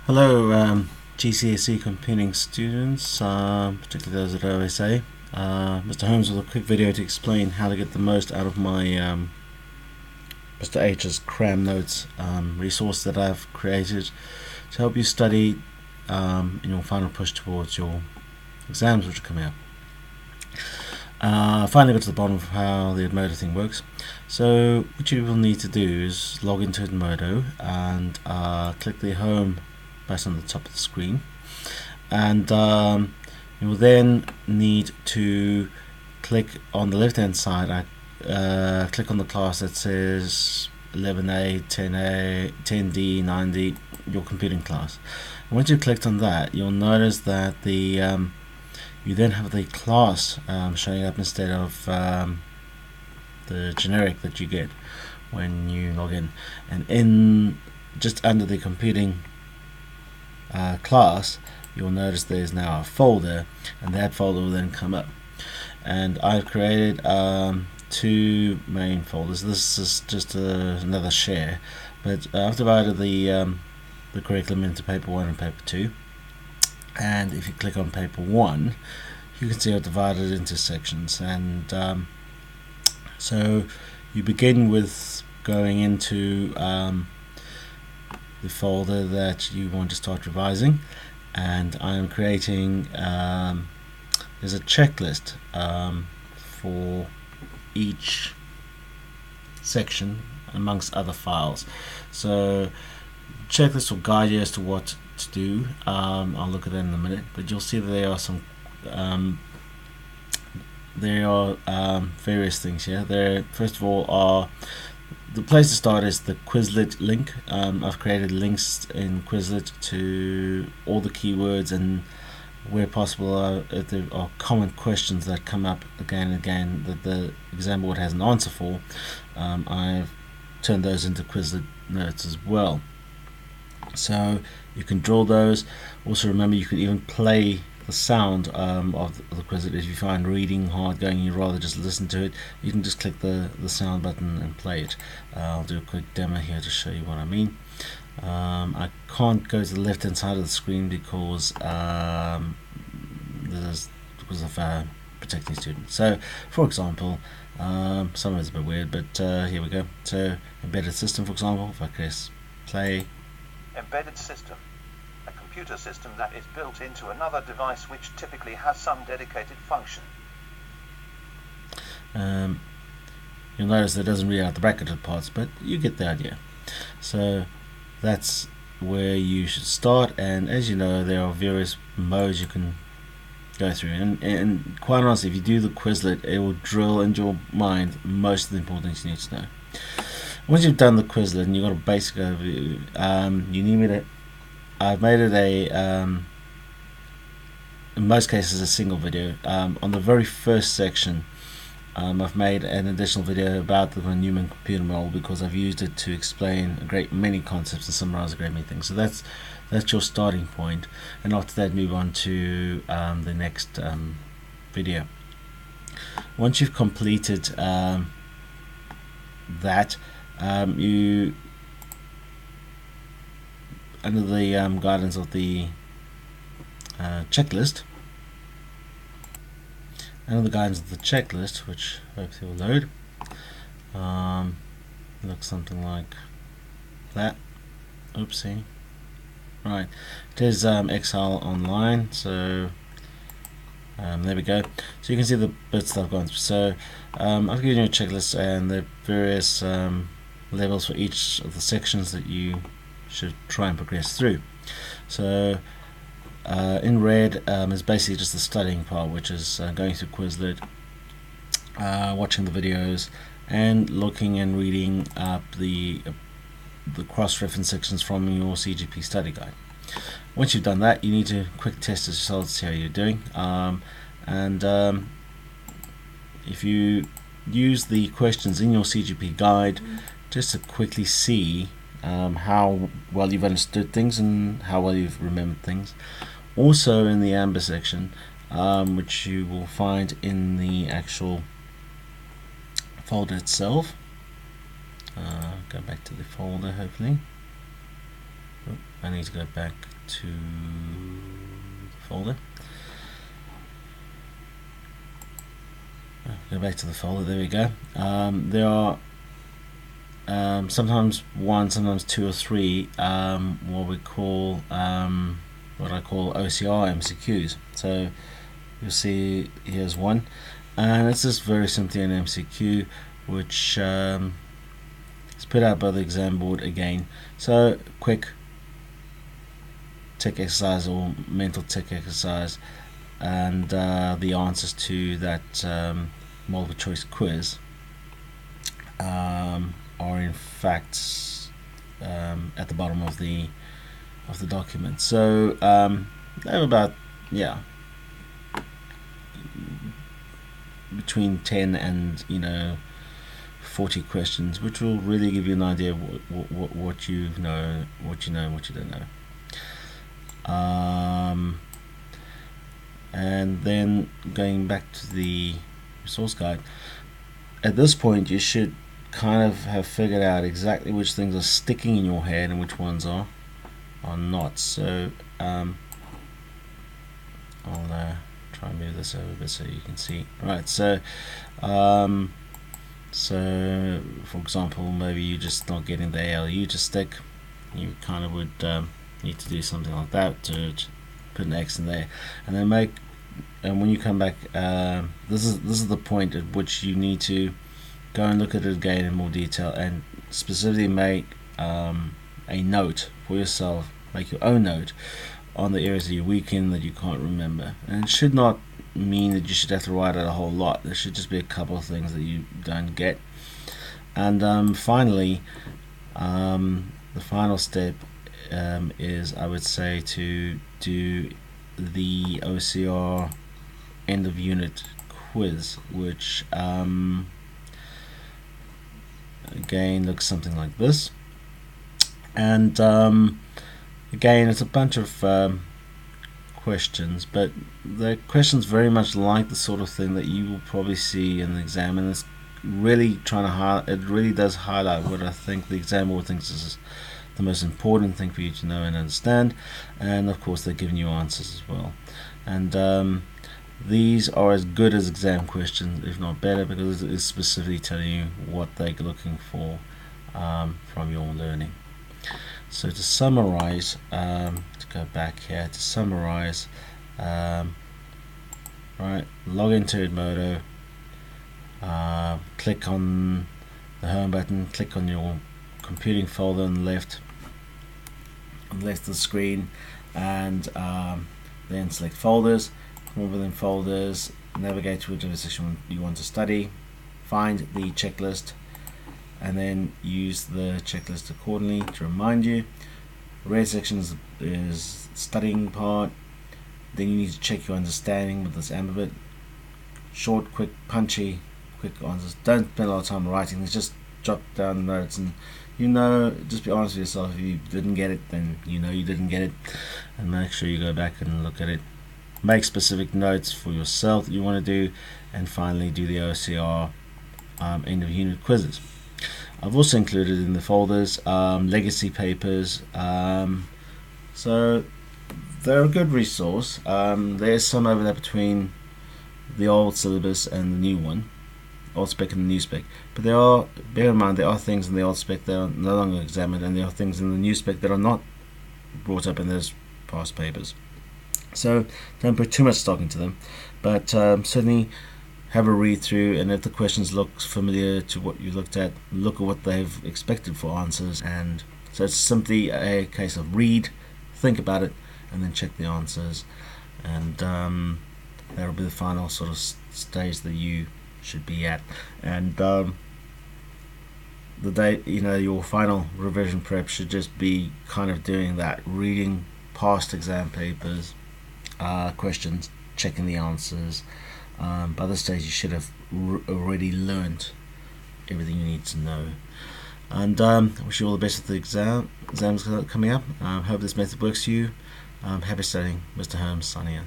Hello, GCSE computing students, particularly those at OSA. Mr. Holmes with a quick video to explain how to get the most out of my Mr. H's cram notes resource that I've created to help you study in your final push towards your exams which are coming up. Finally got to the bottom of how the Edmodo thing works. So what you will need to do is log into Edmodo and click the home button on the top of the screen, and you will then need to click on the left hand side. Click on the class that says 11A, 10A, 10D, 9D, your computing class. And once you've clicked on that, you'll notice that the you then have the class showing up instead of the generic that you get when you log in. And in just under the computing class, you'll notice there's now a folder, and that folder will then come up. And I've created two main folders. This is just another share, but I've divided the curriculum into paper 1 and paper 2. And if you click on paper 1, you can see I've divided it into sections. And so you begin with going into the folder that you want to start revising, and I am creating there's a checklist for each section amongst other files. So checklist will guide you as to what to do. I'll look at that in a minute, but you'll see that there are some various things here. There, first of all, are the place to start is the Quizlet link. I've created links in Quizlet to all the keywords, and where possible if there are common questions that come up again and again that the exam board has an answer for, I've turned those into Quizlet notes as well. So you can draw those. Also remember, you can even play the sound of the Quizlet. If you find reading hard going, you'd rather just listen to it, you can just click the sound button and play it. I'll do a quick demo here to show you what I mean. I can't go to the left hand side of the screen because of protecting students. So for example, some of it's a bit weird, but here we go. So embedded system, for example, if I press play. Embedded system, a computer system that is built into another device which typically has some dedicated function. You'll notice that it doesn't read out the bracketed parts, but you get the idea. So that's where you should start, and as you know, there are various modes you can go through, and quite honestly, if you do the Quizlet, it will drill into your mind most of the important things you need to know. Once you've done the Quizlet and you've got a basic overview, you need me to, I've made it in most cases a single video. On the very first section, I've made an additional video about the von Neumann computer model because I've used it to explain a great many concepts and summarize a great many things. So that's your starting point, and after that move on to the next video. Once you've completed that, you, under the guidance of the checklist, which hopefully will load, looks something like that. Oopsie. Right, it is Excel Online, so there we go. So you can see the bits that I've gone through. So I've given you a checklist and the various levels for each of the sections that you should try and progress through. So in red is basically just the studying part, which is going through Quizlet, watching the videos, and looking and reading up the cross-reference sections from your CGP study guide. Once you've done that, you need to quick test yourself to see how you're doing, and if you use the questions in your CGP guide just to quickly see how well you've understood things and how well you've remembered things. Also in the amber section, which you will find in the actual folder itself, go back to the folder hopefully. I need to go back to the folder. Go back to the folder. There we go. There are sometimes one, sometimes two or three what I call OCR MCQs. So you'll see here's one, and it's just very simply an MCQ which is put out by the exam board again. So quick tick exercise or mental tick exercise, and the answers to that multiple choice quiz are in fact at the bottom of the document. So they have about between 10 and 40 questions, which will really give you an idea of what you know, what you don't know. And then going back to the resource guide, at this point you should kind of have figured out exactly which things are sticking in your head and which ones are not. So I'll try and move this over a bit so you can see. Right, so so for example, maybe you're just not getting the ALU to stick. You kind of would need to do something like that to put an X in there, and then when you come back, this is the point at which you need to go and look at it again in more detail and specifically make a note for yourself, make your own note on the areas that you're weak in that you can't remember. And it should not mean that you should have to write out a whole lot. There should just be a couple of things that you don't get. And finally, the final step is, I would say, to do the OCR end of unit quiz, which again looks something like this. And again, it's a bunch of questions, but the questions very much like the sort of thing that you will probably see in the exam, and it's really it really does highlight what I think the exam board thinks is the most important thing for you to know and understand. And of course they're giving you answers as well, and these are as good as exam questions, if not better, because it's specifically telling you what they're looking for from your learning. So to summarize, to go back here, to summarize, right, log into Edmodo, click on the home button, click on your computing folder on the left of the screen, and then select folders. From within folders, navigate to whichever section you want to study, find the checklist, and then use the checklist accordingly to remind you. Red section is studying part. Then you need to check your understanding with this amber bit. Short, quick, punchy, quick answers. Don't spend a lot of time writing. Just jot down notes, and just be honest with yourself. If you didn't get it, then you didn't get it, and make sure you go back and look at it. Make specific notes for yourself that you want to do, and finally do the OCR end of unit quizzes. I've also included in the folders legacy papers, so they're a good resource. There's some overlap between the old syllabus and the new one, old spec and the new spec, but bear in mind, there are things in the old spec that are no longer examined, and there are things in the new spec that are not brought up in those past papers. So don't put too much stock into them, but certainly have a read through, and if the questions look familiar to what you looked at, look at what they've expected for answers. And so it's simply a case of read, think about it, and then check the answers, and that'll be the final sort of stage that you should be at. And the day, your final revision prep should just be kind of doing that, reading past exam papers, questions, checking the answers. By this stage you should have already learned everything you need to know. And I wish you all the best with the exams coming up. Hope this method works for you. Happy studying. Mr. Holmes signing out.